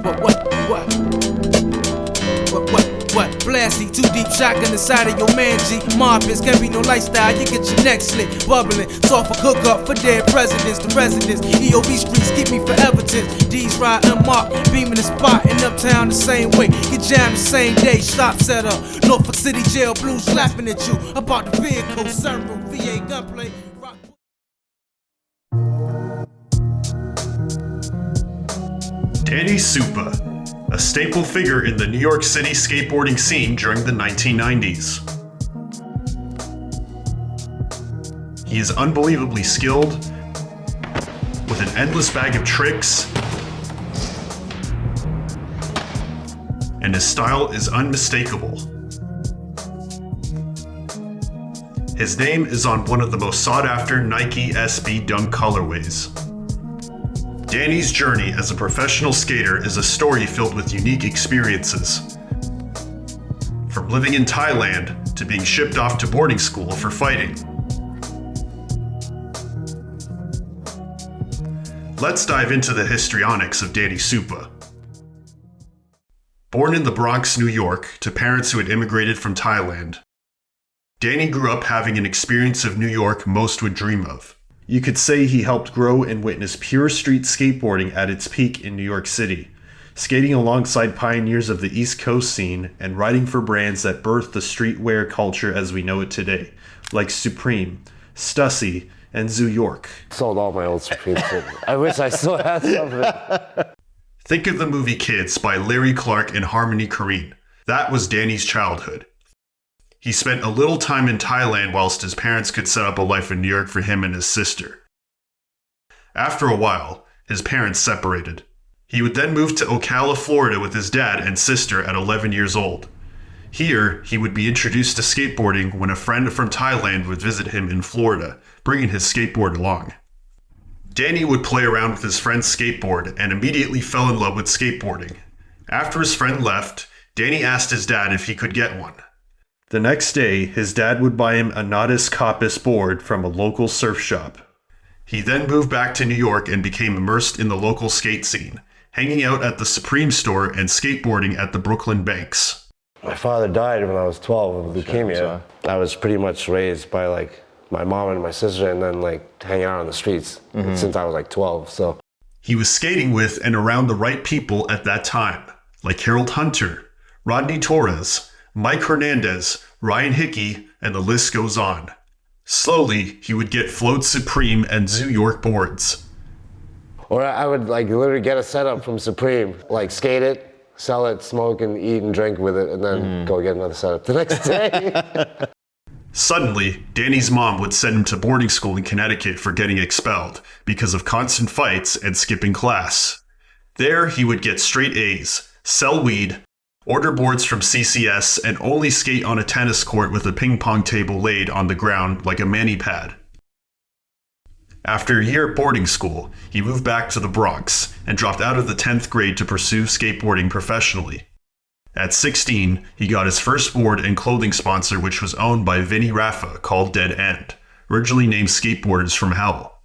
What? Blasty, too deep shotgun inside of your man G. Moppers, can't be no lifestyle, you get your neck slit. Bubbling, soft for cook up for dead presidents. The residents, EOB streets keep me for evidence. D's ride unmarked, beaming the spot in uptown the same way. Get jammed the same day, stop set up. Norfolk City jail, blues slapping at you. About the vehicle, several VA gunplay. Danny Supa, a staple figure in the New York City skateboarding scene during the 1990s. He is unbelievably skilled, with an endless bag of tricks, and his style is unmistakable. His name is on one of the most sought-after Nike SB Dunk colorways. Danny's journey as a professional skater is a story filled with unique experiences. From living in Thailand to being shipped off to boarding school for fighting. Let's dive into the histrionics of Danny Supa. Born in the Bronx, New York, to parents who had immigrated from Thailand, Danny grew up having an experience of New York most would dream of. You could say he helped grow and witness pure street skateboarding at its peak in New York City, skating alongside pioneers of the East Coast scene and riding for brands that birthed the streetwear culture as we know it today, like Supreme, Stussy, and Zoo York. Sold all my old Supreme shit. I wish I still had some of it. Think of the movie Kids by Larry Clark and Harmony Korine. That was Danny's childhood. He spent a little time in Thailand whilst his parents could set up a life in New York for him and his sister. After a while, his parents separated. He would then move to Ocala, Florida with his dad and sister at 11 years old. Here, he would be introduced to skateboarding when a friend from Thailand would visit him in Florida, bringing his skateboard along. Danny would play around with his friend's skateboard and immediately fell in love with skateboarding. After his friend left, Danny asked his dad if he could get one. The next day, his dad would buy him a Natus Coppice board from a local surf shop. He then moved back to New York and became immersed in the local skate scene, hanging out at the Supreme store and skateboarding at the Brooklyn Banks. My father died when I was 12 of leukemia. I was pretty much raised by my mom and my sister and then hanging out on the streets since I was 12. So he was skating with and around the right people at that time, like Harold Hunter, Rodney Torres, Mike Hernandez, Ryan Hickey, and the list goes on. Slowly, he would get Float Supreme and Zoo York boards. Or I would literally get a setup from Supreme, skate it, sell it, smoke and eat and drink with it, and then go get another setup the next day. Suddenly, Danny's mom would send him to boarding school in Connecticut for getting expelled because of constant fights and skipping class. There, he would get straight A's, sell weed, order boards from CCS, and only skate on a tennis court with a ping pong table laid on the ground like a mani pad. After a year at boarding school, he moved back to the Bronx and dropped out of the 10th grade to pursue skateboarding professionally. At 16, he got his first board and clothing sponsor, which was owned by Vinny Raffa, called Dead End, originally named Skateboarders from Hell.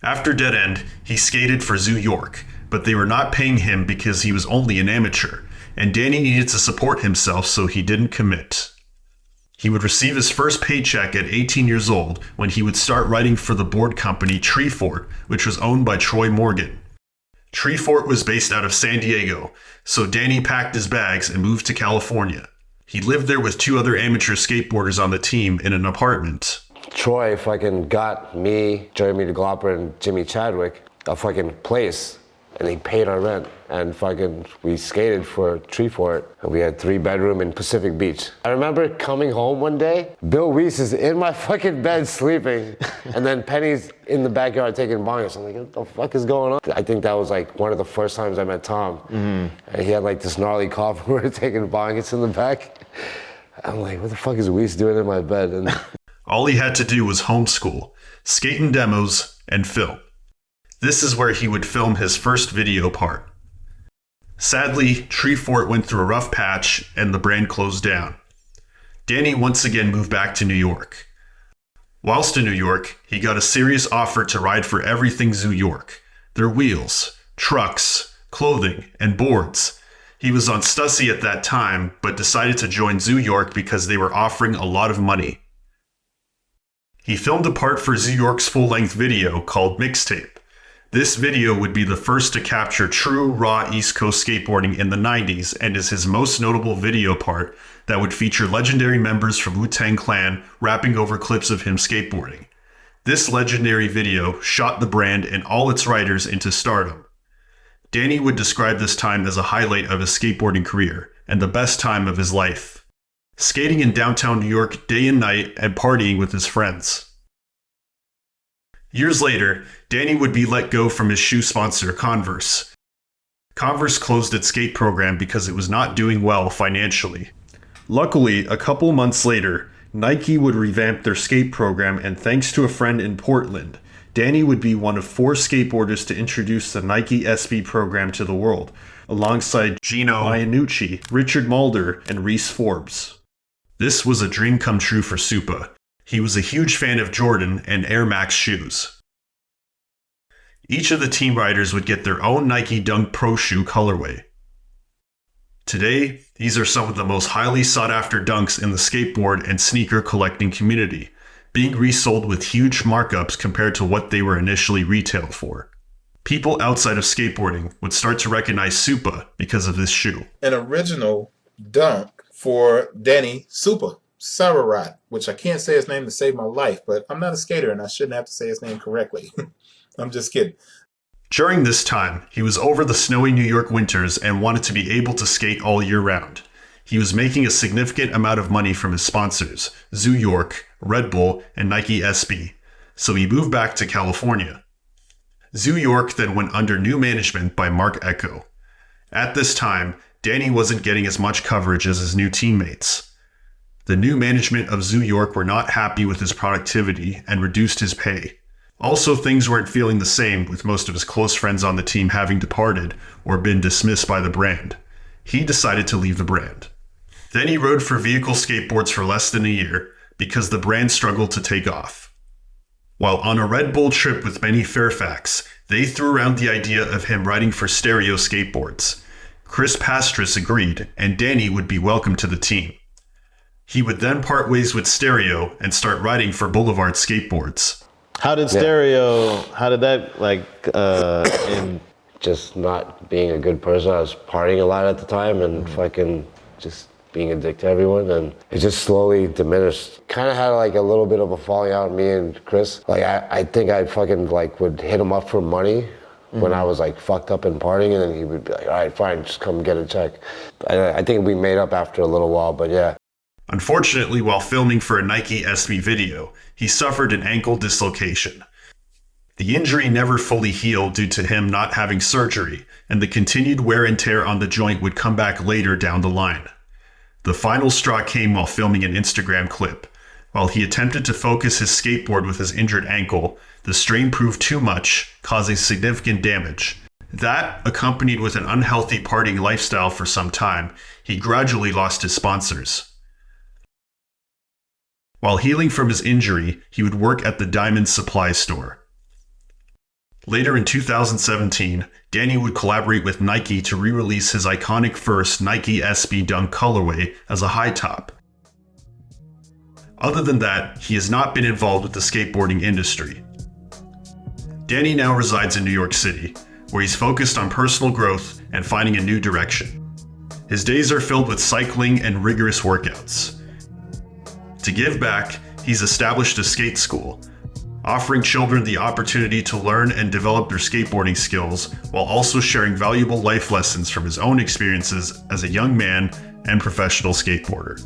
After Dead End, he skated for Zoo York, but they were not paying him because he was only an amateur, and Danny needed to support himself, so he didn't commit. He would receive his first paycheck at 18 years old when he would start writing for the board company Treefort, which was owned by Troy Morgan. Treefort was based out of San Diego, so Danny packed his bags and moved to California. He lived there with two other amateur skateboarders on the team in an apartment. Troy got me, Jeremy DeGlopper, and Jimmy Chadwick a place. And he paid our rent, and we skated for Treefort, and we had 3-bedroom in Pacific Beach. I remember coming home one day, Bill Weiss is in my bed sleeping, and then Penny's in the backyard taking bongers. I'm like, what the fuck is going on? I think that was one of the first times I met Tom, and he had this gnarly cough, we were taking bongers in the back. I'm like, what the fuck is Weiss doing in my bed? And all he had to do was homeschool, skate in demos, and film. This is where he would film his first video part. Sadly, Treefort went through a rough patch and the brand closed down. Danny once again moved back to New York. Whilst in New York, he got a serious offer to ride for everything Zoo York. Their wheels, trucks, clothing, and boards. He was on Stussy at that time, but decided to join Zoo York because they were offering a lot of money. He filmed a part for Zoo York's full-length video called Mixtape. This video would be the first to capture true, raw East Coast skateboarding in the 90s and is his most notable video part that would feature legendary members from Wu-Tang Clan rapping over clips of him skateboarding. This legendary video shot the brand and all its writers into stardom. Danny would describe this time as a highlight of his skateboarding career and the best time of his life, skating in downtown New York day and night and partying with his friends. Years later, Danny would be let go from his shoe sponsor, Converse. Converse closed its skate program because it was not doing well financially. Luckily, a couple months later, Nike would revamp their skate program, and thanks to a friend in Portland, Danny would be one of 4 skateboarders to introduce the Nike SB program to the world, alongside Gino Iannucci, Richard Mulder, and Reese Forbes. This was a dream come true for Supa. He was a huge fan of Jordan and Air Max shoes. Each of the team riders would get their own Nike Dunk Pro shoe colorway. Today, these are some of the most highly sought after dunks in the skateboard and sneaker collecting community, being resold with huge markups compared to what they were initially retailed for. People outside of skateboarding would start to recognize Supa because of this shoe. An original dunk for Danny Supa. Sararat, which I can't say his name to save my life, but I'm not a skater and I shouldn't have to say his name correctly. I'm just kidding. During this time, he was over the snowy New York winters and wanted to be able to skate all year round. He was making a significant amount of money from his sponsors, Zoo York, Red Bull, and Nike SB, so he moved back to California. Zoo York then went under new management by Mark Echo. At this time, Danny wasn't getting as much coverage as his new teammates. The new management of Zoo York were not happy with his productivity and reduced his pay. Also, things weren't feeling the same with most of his close friends on the team having departed or been dismissed by the brand. He decided to leave the brand. Then he rode for vehicle skateboards for less than a year because the brand struggled to take off. While on a Red Bull trip with Benny Fairfax, they threw around the idea of him riding for Stereo skateboards. Chris Pastris agreed, and Danny would be welcomed to the team. He would then part ways with Stereo and start riding for Boulevard skateboards. How did Stereo, how did that end? Just not being a good person. I was partying a lot at the time and fucking just being a dick to everyone, and it just slowly diminished. Kind of had like a little bit of a falling out, me and Chris. Like I think I fucking like would hit him up for money when I was like fucked up and partying, and then he would be like, all right, fine, just come get a check. I think we made up after a little while, but yeah. Unfortunately, while filming for a Nike SB video, he suffered an ankle dislocation. The injury never fully healed due to him not having surgery, and the continued wear and tear on the joint would come back later down the line. The final straw came while filming an Instagram clip. While he attempted to focus his skateboard with his injured ankle, the strain proved too much, causing significant damage. That, accompanied with an unhealthy partying lifestyle for some time, he gradually lost his sponsors. While healing from his injury, he would work at the Diamond Supply store. Later in 2017, Danny would collaborate with Nike to re-release his iconic first Nike SB Dunk colorway as a high top. Other than that, he has not been involved with the skateboarding industry. Danny now resides in New York City, where he's focused on personal growth and finding a new direction. His days are filled with cycling and rigorous workouts. To give back, he's established a skate school, offering children the opportunity to learn and develop their skateboarding skills while also sharing valuable life lessons from his own experiences as a young man and professional skateboarder.